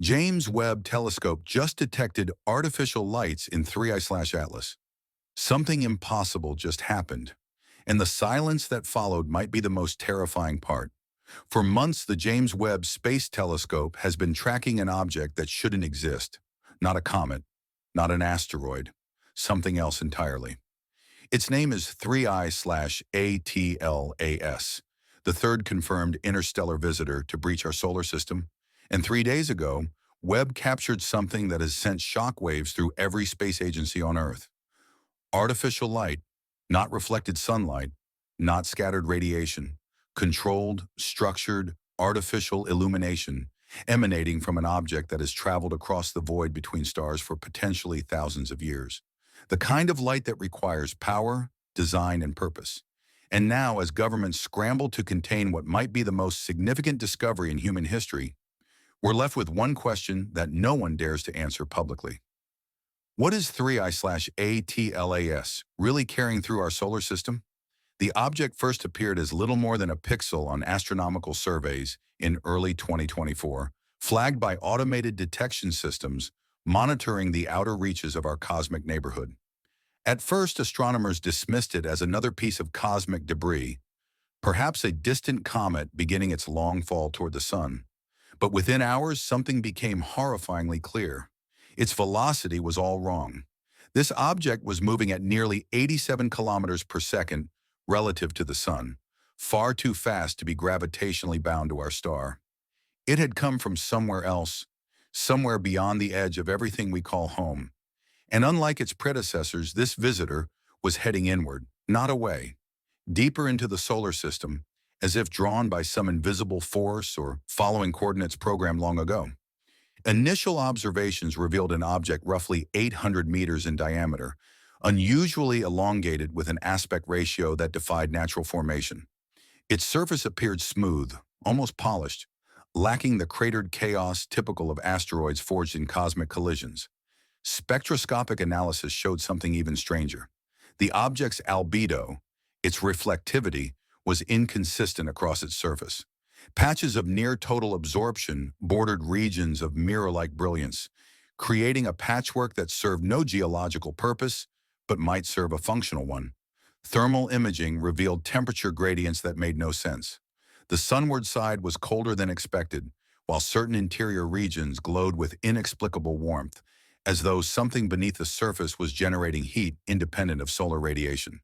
James Webb Telescope just detected artificial lights in 3I/Atlas. Something impossible just happened, and the silence that followed might be the most terrifying part. For months, the James Webb Space Telescope has been tracking an object that shouldn't exist. Not a comet, not an asteroid, something else entirely. Its name is 3I/ATLAS, the third confirmed interstellar visitor to breach our solar system. And 3 days ago, Webb captured something that has sent shockwaves through every space agency on Earth. Artificial light, not reflected sunlight, not scattered radiation, controlled, structured, artificial illumination emanating from an object that has traveled across the void between stars for potentially thousands of years. The kind of light that requires power, design, and purpose. And now, as governments scramble to contain what might be the most significant discovery in human history, we're left with one question that no one dares to answer publicly. What is 3I/ATLAS really carrying through our solar system? The object first appeared as little more than a pixel on astronomical surveys in early 2024, flagged by automated detection systems monitoring the outer reaches of our cosmic neighborhood. At first, astronomers dismissed it as another piece of cosmic debris, perhaps a distant comet beginning its long fall toward the sun. But within hours, something became horrifyingly clear. Its velocity was all wrong. This object was moving at nearly 87 kilometers per second relative to the sun, far too fast to be gravitationally bound to our star. It had come from somewhere else, somewhere beyond the edge of everything we call home. And unlike its predecessors, this visitor was heading inward, not away, deeper into the solar system, as if drawn by some invisible force or following coordinates programmed long ago. Initial observations revealed an object roughly 800 meters in diameter, unusually elongated with an aspect ratio that defied natural formation. Its surface appeared smooth, almost polished, lacking the cratered chaos typical of asteroids forged in cosmic collisions. Spectroscopic analysis showed something even stranger. The object's albedo, its reflectivity, was inconsistent across its surface. Patches of near-total absorption bordered regions of mirror-like brilliance, creating a patchwork that served no geological purpose, but might serve a functional one. Thermal imaging revealed temperature gradients that made no sense. The sunward side was colder than expected, while certain interior regions glowed with inexplicable warmth, as though something beneath the surface was generating heat independent of solar radiation.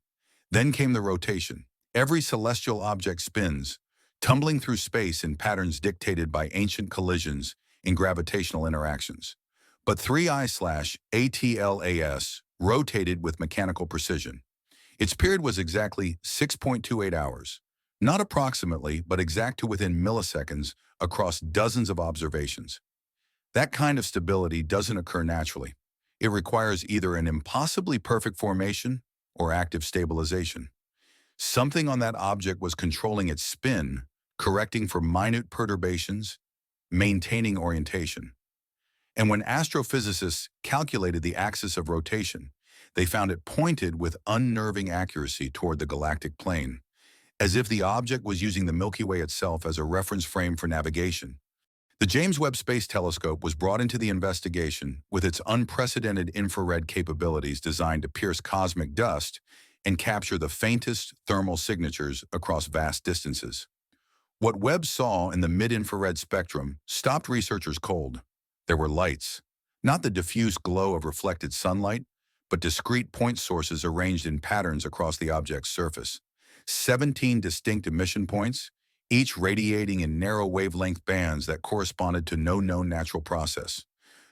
Then came the rotation. Every celestial object spins, tumbling through space in patterns dictated by ancient collisions in gravitational interactions. But 3I/ATLAS rotated with mechanical precision. Its period was exactly 6.28 hours, not approximately, but exact to within milliseconds across dozens of observations. That kind of stability doesn't occur naturally. It requires either an impossibly perfect formation or active stabilization. Something on that object was controlling its spin, correcting for minute perturbations, maintaining orientation. And when astrophysicists calculated the axis of rotation, they found it pointed with unnerving accuracy toward the galactic plane, as if the object was using the Milky Way itself as a reference frame for navigation. The James Webb Space Telescope was brought into the investigation with its unprecedented infrared capabilities designed to pierce cosmic dust and capture the faintest thermal signatures across vast distances. What Webb saw in the mid-infrared spectrum stopped researchers cold. There were lights, not the diffuse glow of reflected sunlight, but discrete point sources arranged in patterns across the object's surface. 17 distinct emission points, each radiating in narrow wavelength bands that corresponded to no known natural process.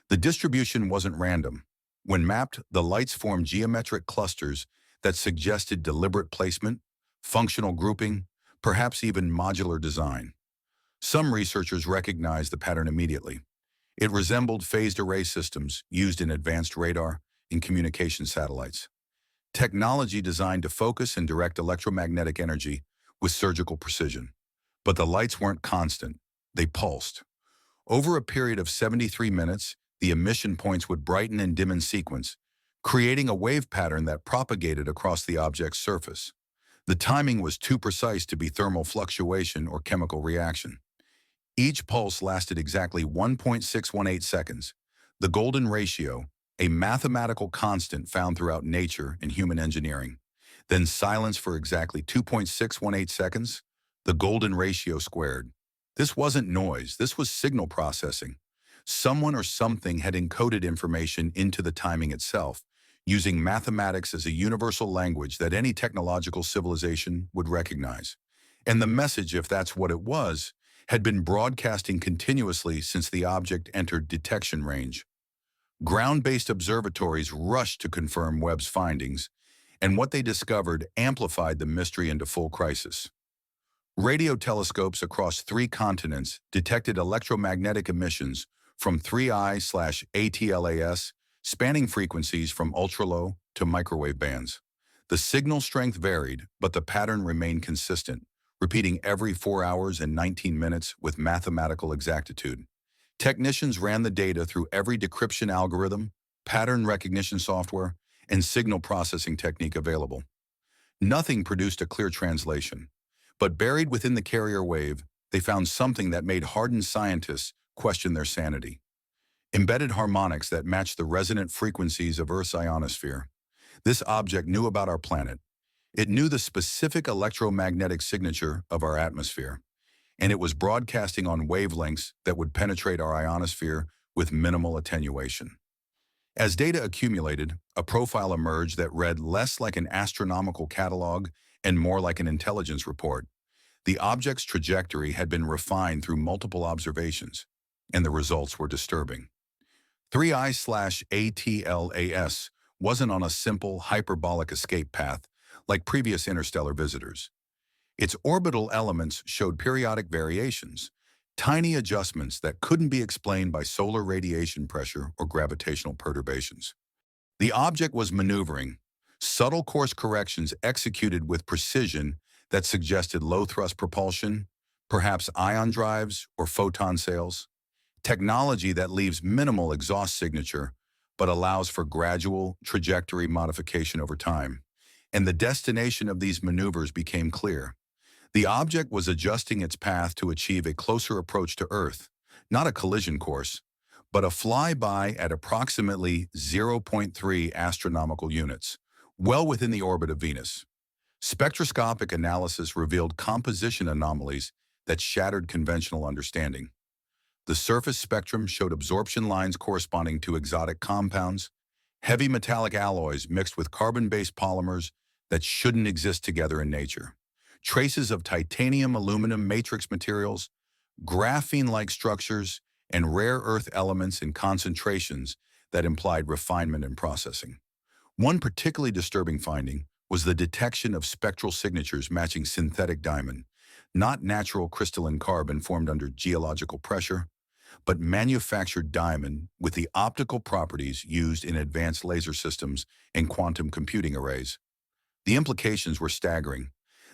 The distribution wasn't random. When mapped, the lights formed geometric clusters that suggested deliberate placement, functional grouping, perhaps even modular design. Some researchers recognized the pattern immediately. It resembled phased array systems used in advanced radar and communication satellites. Technology designed to focus and direct electromagnetic energy with surgical precision. But the lights weren't constant. They pulsed. Over a period of 73 minutes, the emission points would brighten and dim in sequence, creating a wave pattern that propagated across the object's surface. The timing was too precise to be thermal fluctuation or chemical reaction. Each pulse lasted exactly 1.618 seconds. The golden ratio, a mathematical constant found throughout nature and human engineering. Then silence for exactly 2.618 seconds, the golden ratio squared. This wasn't noise, this was signal processing. Someone or something had encoded information into the timing itself, using mathematics as a universal language that any technological civilization would recognize. And the message, if that's what it was, had been broadcasting continuously since the object entered detection range. Ground-based observatories rushed to confirm Webb's findings, and what they discovered amplified the mystery into full crisis. Radio telescopes across 3 continents detected electromagnetic emissions from 3I/ATLAS, spanning frequencies from ultra-low to microwave bands. The signal strength varied, but the pattern remained consistent, repeating every 4 hours and 19 minutes with mathematical exactitude. Technicians ran the data through every decryption algorithm, pattern recognition software, and signal processing technique available. Nothing produced a clear translation, but buried within the carrier wave, they found something that made hardened scientists question their sanity. Embedded harmonics that matched the resonant frequencies of Earth's ionosphere. This object knew about our planet. It knew the specific electromagnetic signature of our atmosphere, and it was broadcasting on wavelengths that would penetrate our ionosphere with minimal attenuation. As data accumulated, a profile emerged that read less like an astronomical catalog and more like an intelligence report. The object's trajectory had been refined through multiple observations, and the results were disturbing. 3I/ATLAS wasn't on a simple hyperbolic escape path like previous interstellar visitors. Its orbital elements showed periodic variations, tiny adjustments that couldn't be explained by solar radiation pressure or gravitational perturbations. The object was maneuvering, subtle course corrections executed with precision that suggested low-thrust propulsion, perhaps ion drives or photon sails, technology that leaves minimal exhaust signature but allows for gradual trajectory modification over time. And the destination of these maneuvers became clear. The object was adjusting its path to achieve a closer approach to Earth, not a collision course, but a flyby at approximately 0.3 astronomical units, well within the orbit of Venus. Spectroscopic analysis revealed composition anomalies that shattered conventional understanding. The surface spectrum showed absorption lines corresponding to exotic compounds, heavy metallic alloys mixed with carbon-based polymers that shouldn't exist together in nature, traces of titanium aluminum matrix materials, graphene-like structures, and rare earth elements in concentrations that implied refinement and processing. One particularly disturbing finding was the detection of spectral signatures matching synthetic diamond, not natural crystalline carbon formed under geological pressure, but manufactured diamond with the optical properties used in advanced laser systems and quantum computing arrays. The implications were staggering.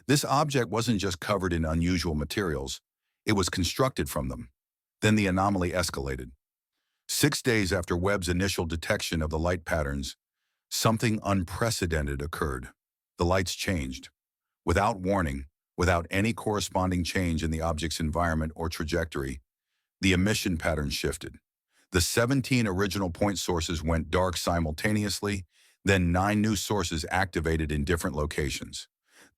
This object wasn't just covered in unusual materials, it was constructed from them. Then the anomaly escalated. 6 days after Webb's initial detection of the light patterns, something unprecedented occurred. The lights changed. Without warning, without any corresponding change in the object's environment or trajectory, the emission pattern shifted. The 17 original point sources went dark simultaneously, then 9 new sources activated in different locations.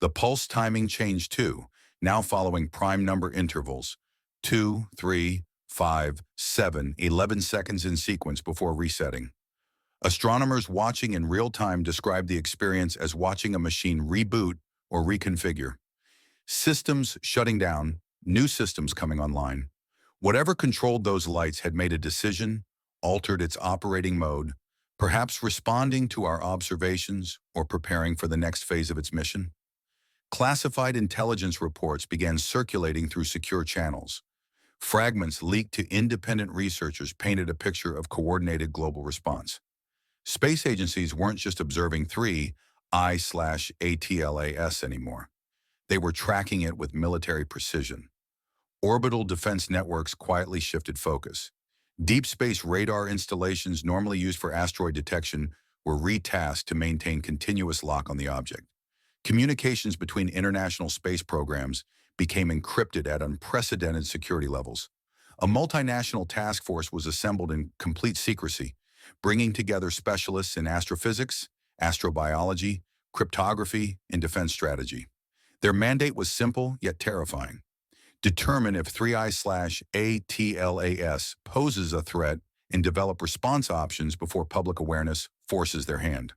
The pulse timing changed too, now following prime number intervals, 2, 3, 5, 7, 11 seconds in sequence before resetting. Astronomers watching in real time described the experience as watching a machine reboot or reconfigure. Systems shutting down, new systems coming online. Whatever controlled those lights had made a decision, altered its operating mode, perhaps responding to our observations or preparing for the next phase of its mission. Classified intelligence reports began circulating through secure channels. Fragments leaked to independent researchers painted a picture of coordinated global response. Space agencies weren't just observing 3I/ATLAS anymore. They were tracking it with military precision. Orbital defense networks quietly shifted focus. Deep space radar installations normally used for asteroid detection were retasked to maintain continuous lock on the object. Communications between international space programs became encrypted at unprecedented security levels. A multinational task force was assembled in complete secrecy, bringing together specialists in astrophysics, astrobiology, cryptography, and defense strategy. Their mandate was simple yet terrifying. Determine if 3I/ATLAS poses a threat and develop response options before public awareness forces their hand.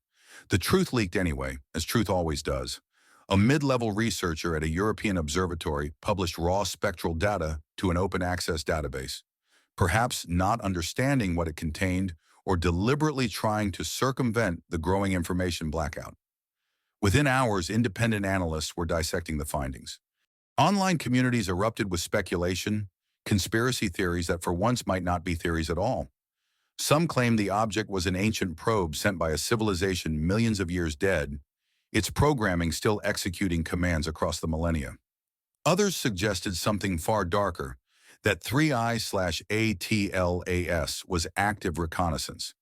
The truth leaked anyway, as truth always does. A mid-level researcher at a European observatory published raw spectral data to an open-access database, perhaps not understanding what it contained or deliberately trying to circumvent the growing information blackout. Within hours, independent analysts were dissecting the findings. Online communities erupted with speculation, conspiracy theories that for once might not be theories at all. Some claimed the object was an ancient probe sent by a civilization millions of years dead, its programming still executing commands across the millennia. Others suggested something far darker, that 3I/ATLAS was active reconnaissance,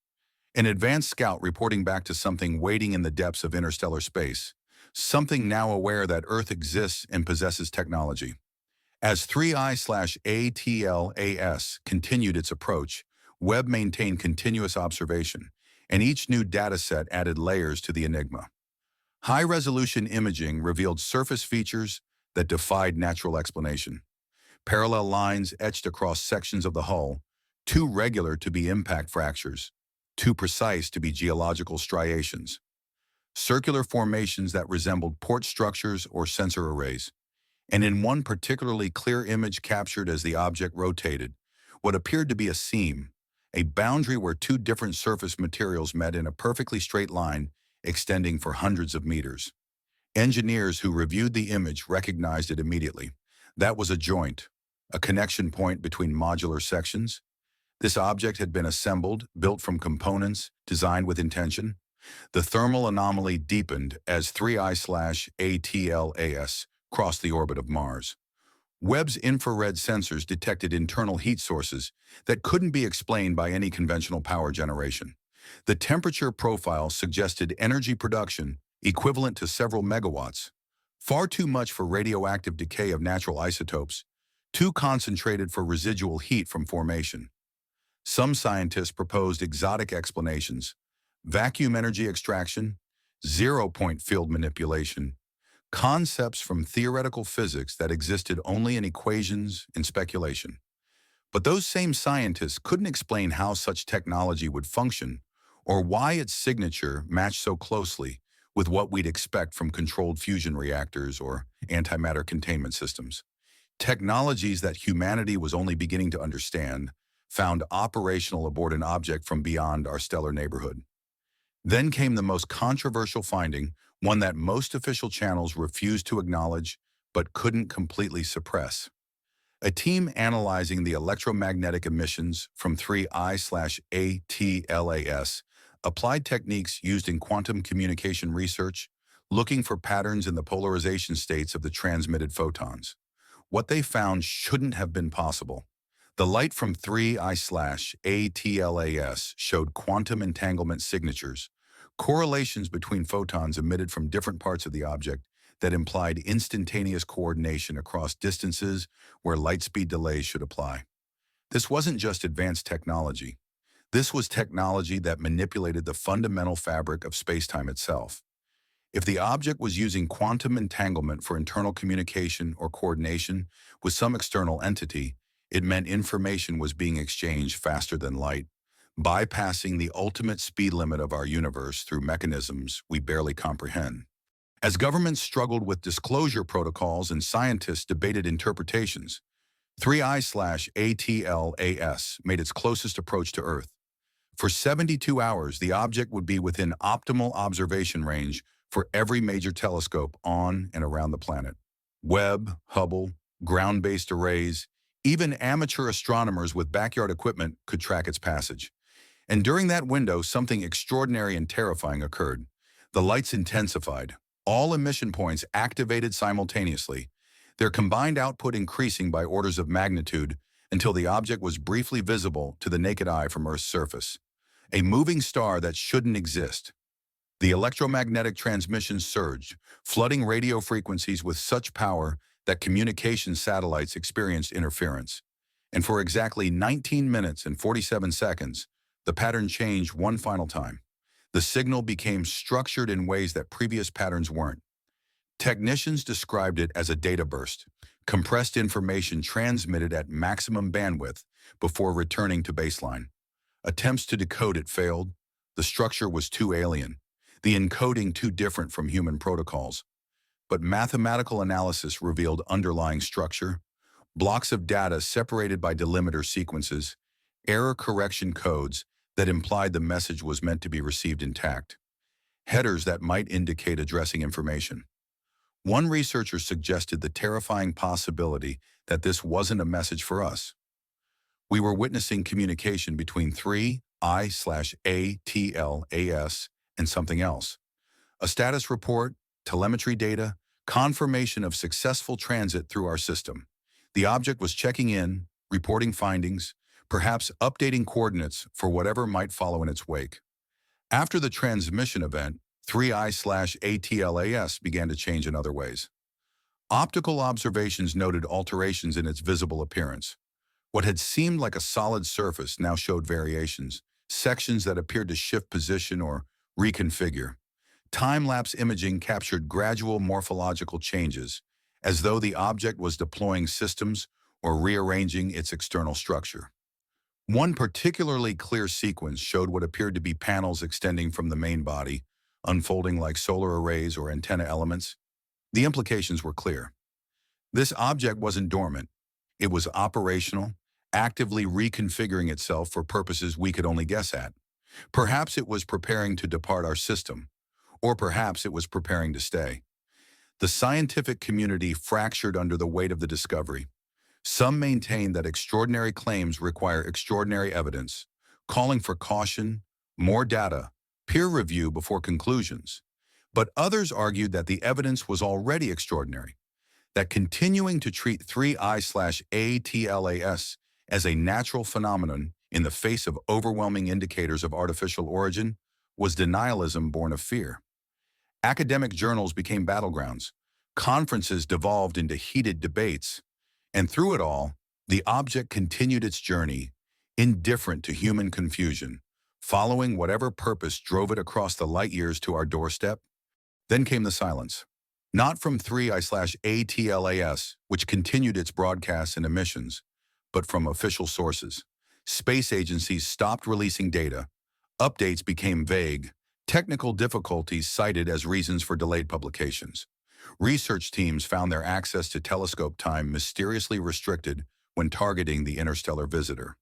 an advanced scout reporting back to something waiting in the depths of interstellar space, something now aware that Earth exists and possesses technology. As 3I/ATLAS continued its approach, Webb maintained continuous observation, and each new dataset added layers to the enigma. High-resolution imaging revealed surface features that defied natural explanation. Parallel lines etched across sections of the hull, too regular to be impact fractures, too precise to be geological striations. Circular formations that resembled port structures or sensor arrays. And in one particularly clear image captured as the object rotated, what appeared to be a seam, a boundary where two different surface materials met in a perfectly straight line extending for hundreds of meters. Engineers who reviewed the image recognized it immediately. That was a joint, a connection point between modular sections. This object had been assembled, built from components, designed with intention. The thermal anomaly deepened as 3I/ATLAS crossed the orbit of Mars. Webb's infrared sensors detected internal heat sources that couldn't be explained by any conventional power generation. The temperature profile suggested energy production equivalent to several megawatts, far too much for radioactive decay of natural isotopes, too concentrated for residual heat from formation. Some scientists proposed exotic explanations: vacuum energy extraction, zero-point field manipulation, concepts from theoretical physics that existed only in equations and speculation. But those same scientists couldn't explain how such technology would function or why its signature matched so closely with what we'd expect from controlled fusion reactors or antimatter containment systems. Technologies that humanity was only beginning to understand found operational aboard an object from beyond our stellar neighborhood. Then came the most controversial finding, one that most official channels refused to acknowledge but couldn't completely suppress. A team analyzing the electromagnetic emissions from 3I/ATLAS applied techniques used in quantum communication research, looking for patterns in the polarization states of the transmitted photons. What they found shouldn't have been possible. The light from 3I/ATLAS showed quantum entanglement signatures, correlations between photons emitted from different parts of the object that implied instantaneous coordination across distances where light speed delays should apply. This wasn't just advanced technology. This was technology that manipulated the fundamental fabric of spacetime itself. If the object was using quantum entanglement for internal communication or coordination with some external entity, it meant information was being exchanged faster than light, bypassing the ultimate speed limit of our universe through mechanisms we barely comprehend. As governments struggled with disclosure protocols and scientists debated interpretations, 3I/ATLAS made its closest approach to Earth. For 72 hours, the object would be within optimal observation range for every major telescope on and around the planet. Webb, Hubble, ground-based arrays, even amateur astronomers with backyard equipment could track its passage. And during that window, something extraordinary and terrifying occurred. The lights intensified, all emission points activated simultaneously, their combined output increasing by orders of magnitude until the object was briefly visible to the naked eye from Earth's surface. A moving star that shouldn't exist. The electromagnetic transmissions surged, flooding radio frequencies with such power that communication satellites experienced interference. And for exactly 19 minutes and 47 seconds, the pattern changed one final time. The signal became structured in ways that previous patterns weren't. Technicians described it as a data burst, compressed information transmitted at maximum bandwidth before returning to baseline. Attempts to decode it failed. The structure was too alien, the encoding too different from human protocols. But mathematical analysis revealed underlying structure, blocks of data separated by delimiter sequences, error correction codes that implied the message was meant to be received intact, headers that might indicate addressing information. One researcher suggested the terrifying possibility that this wasn't a message for us. We were witnessing communication between three I/ATLAS and something else. A status report, telemetry data, confirmation of successful transit through our system. The object was checking in, reporting findings, perhaps updating coordinates for whatever might follow in its wake. After the transmission event, 3I/ATLAS began to change in other ways. Optical observations noted alterations in its visible appearance. What had seemed like a solid surface now showed variations, sections that appeared to shift position or reconfigure. Time-lapse imaging captured gradual morphological changes, as though the object was deploying systems or rearranging its external structure. One particularly clear sequence showed what appeared to be panels extending from the main body, unfolding like solar arrays or antenna elements. The implications were clear. This object wasn't dormant. It was operational, actively reconfiguring itself for purposes we could only guess at. Perhaps it was preparing to depart our system, or perhaps it was preparing to stay. The scientific community fractured under the weight of the discovery. Some maintained that extraordinary claims require extraordinary evidence, calling for caution, more data, peer review before conclusions. But others argued that the evidence was already extraordinary, that continuing to treat 3I/ATLAS as a natural phenomenon in the face of overwhelming indicators of artificial origin was denialism born of fear. Academic journals became battlegrounds. Conferences devolved into heated debates. And through it all, the object continued its journey, indifferent to human confusion, following whatever purpose drove it across the light years to our doorstep. Then came the silence. Not from 3I/ATLAS, which continued its broadcasts and emissions, but from official sources. Space agencies stopped releasing data. Updates became vague. Technical difficulties cited as reasons for delayed publications. Research teams found their access to telescope time mysteriously restricted when targeting the interstellar visitor.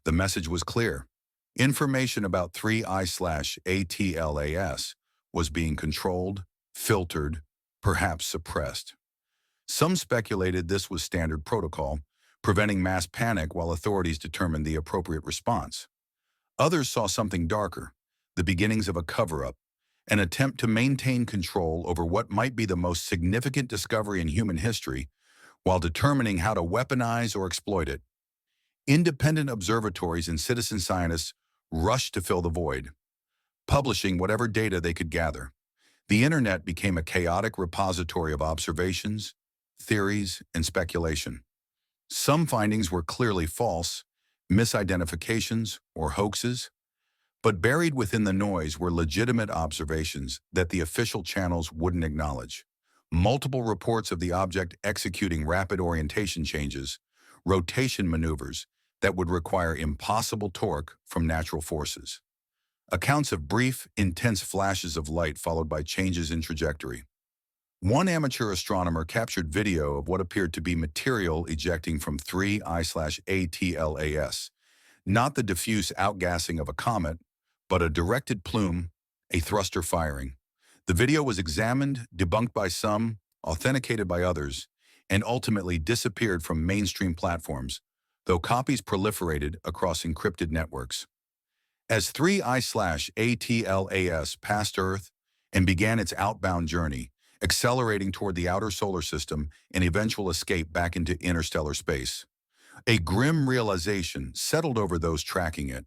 The message was clear. Information about 3I/ATLAS was being controlled, filtered, perhaps suppressed. Some speculated this was standard protocol, preventing mass panic while authorities determined the appropriate response. Others saw something darker, the beginnings of a cover-up, an attempt to maintain control over what might be the most significant discovery in human history while determining how to weaponize or exploit it. Independent observatories and citizen scientists rushed to fill the void, publishing whatever data they could gather. The internet became a chaotic repository of observations, theories, and speculation. Some findings were clearly false, misidentifications, or hoaxes, but buried within the noise were legitimate observations that the official channels wouldn't acknowledge. Multiple reports of the object executing rapid orientation changes, rotation maneuvers that would require impossible torque from natural forces. Accounts of brief, intense flashes of light followed by changes in trajectory. One amateur astronomer captured video of what appeared to be material ejecting from 3I/ATLAS, not the diffuse outgassing of a comet, but a directed plume, a thruster firing. The video was examined, debunked by some, authenticated by others, and ultimately disappeared from mainstream platforms, though copies proliferated across encrypted networks. As 3I/ATLAS passed Earth and began its outbound journey, accelerating toward the outer solar system and eventual escape back into interstellar space, a grim realization settled over those tracking it.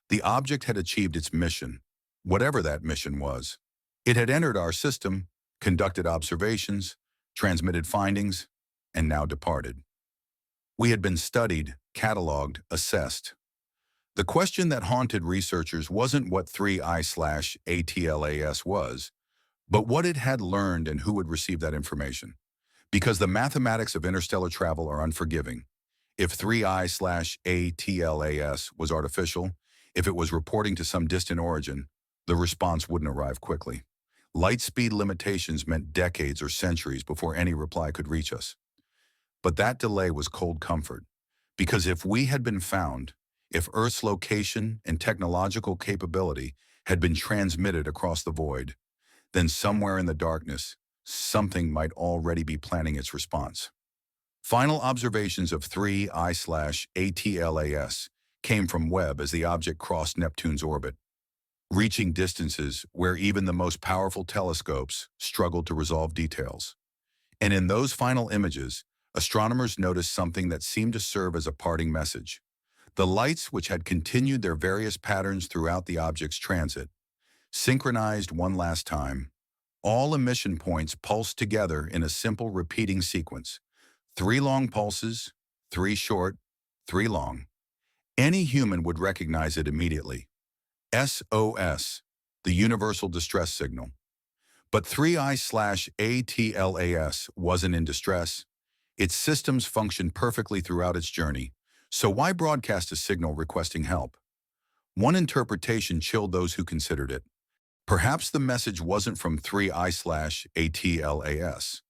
The object had achieved its mission, whatever that mission was. It had entered our system, conducted observations, transmitted findings, and now departed. We had been studied, cataloged, assessed. The question that haunted researchers wasn't what 3I/ATLAS was, but what it had learned and who would receive that information. Because the mathematics of interstellar travel are unforgiving. If 3I/ATLAS was artificial, if it was reporting to some distant origin, the response wouldn't arrive quickly. Light speed limitations meant decades or centuries before any reply could reach us. But that delay was cold comfort, because if we had been found, if Earth's location and technological capability had been transmitted across the void, then somewhere in the darkness, something might already be planning its response. Final observations of 3I/ATLAS came from Webb as the object crossed Neptune's orbit, reaching distances where even the most powerful telescopes struggled to resolve details. And in those final images, astronomers noticed something that seemed to serve as a parting message. The lights, which had continued their various patterns throughout the object's transit, synchronized one last time. All emission points pulsed together in a simple repeating sequence. 3 long pulses, 3 short, 3 long. Any human would recognize it immediately. SOS, the universal distress signal. But 3I/ATLAS wasn't in distress. Its systems functioned perfectly throughout its journey, so why broadcast a signal requesting help? One interpretation chilled those who considered it. Perhaps the message wasn't from 3I/ATLAS.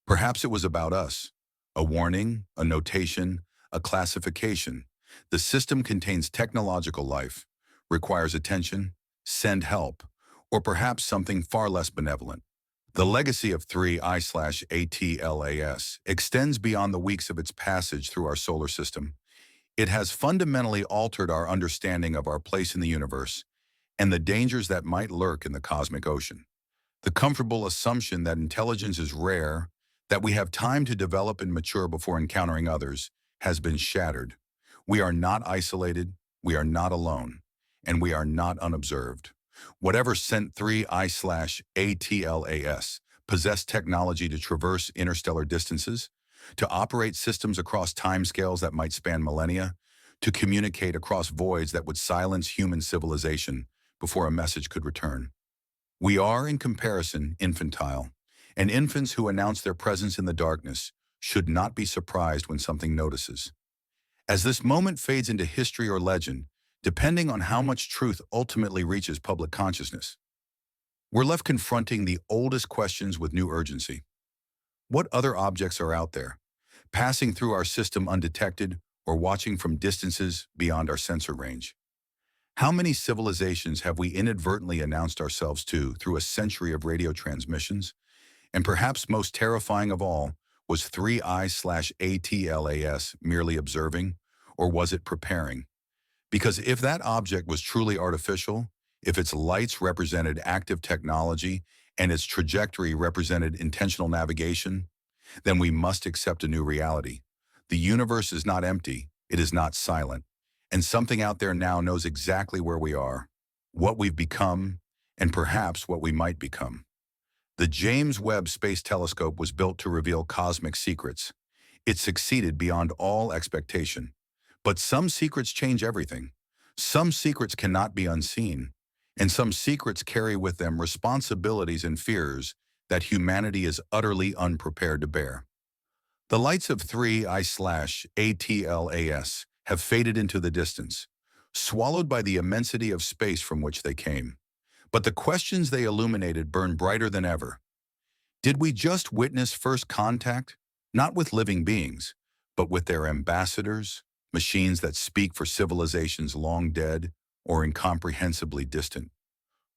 Perhaps it was about us. A warning, a notation, a classification. The system contains technological life, requires attention, send help, or perhaps something far less benevolent. The legacy of 3I/ATLAS extends beyond the weeks of its passage through our solar system. It has fundamentally altered our understanding of our place in the universe and the dangers that might lurk in the cosmic ocean. The comfortable assumption that intelligence is rare, that we have time to develop and mature before encountering others, has been shattered. We are not isolated, we are not alone, and we are not unobserved. Whatever sent 3I/ATLAS possessed technology to traverse interstellar distances, to operate systems across timescales that might span millennia, to communicate across voids that would silence human civilization before a message could return. We are, in comparison, infantile, and infants who announce their presence in the darkness should not be surprised when something notices. As this moment fades into history or legend, depending on how much truth ultimately reaches public consciousness, we're left confronting the oldest questions with new urgency. What other objects are out there, passing through our system undetected or watching from distances beyond our sensor range? How many civilizations have we inadvertently announced ourselves to through a century of radio transmissions? And perhaps most terrifying of all, was 3I/ATLAS merely observing, or was it preparing? Because if that object was truly artificial, if its lights represented active technology and its trajectory represented intentional navigation, then we must accept a new reality. The universe is not empty, it is not silent, and something out there now knows exactly where we are, what we've become, and perhaps what we might become. The James Webb Space Telescope was built to reveal cosmic secrets. It succeeded beyond all expectation. But some secrets change everything. Some secrets cannot be unseen, and some secrets carry with them responsibilities and fears that humanity is utterly unprepared to bear. The lights of 3I/ATLAS have faded into the distance, swallowed by the immensity of space from which they came. But the questions they illuminated burn brighter than ever. Did we just witness first contact, not with living beings, but with their ambassadors, machines that speak for civilizations long dead or incomprehensibly distant?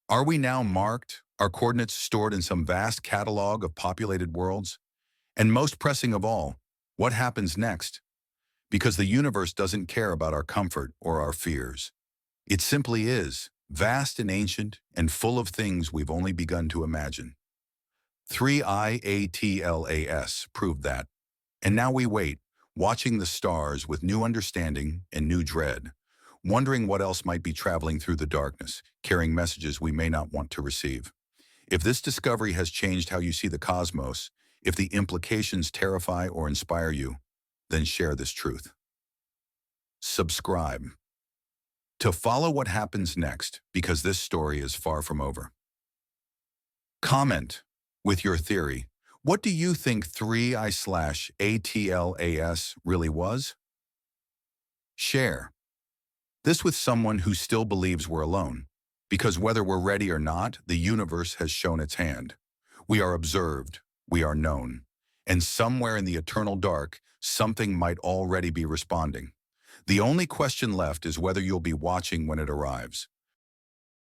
Are we now marked, our coordinates stored in some vast catalog of populated worlds? And most pressing of all, what happens next? Because the universe doesn't care about our comfort or our fears. It simply is, vast and ancient and full of things we've only begun to imagine. 3I/ATLAS proved that. And now we wait, watching the stars with new understanding and new dread, wondering what else might be traveling through the darkness, carrying messages we may not want to receive. If this discovery has changed how you see the cosmos, if the implications terrify or inspire you, then share this truth. subscribe to follow what happens next, because this story is far from over. Comment with your theory. What do you think 3I/ATLAS really was? Share this with someone who still believes we're alone, because whether we're ready or not, the universe has shown its hand. We are observed, we are known, and somewhere in the eternal dark, something might already be responding. The only question left is whether you'll be watching when it arrives.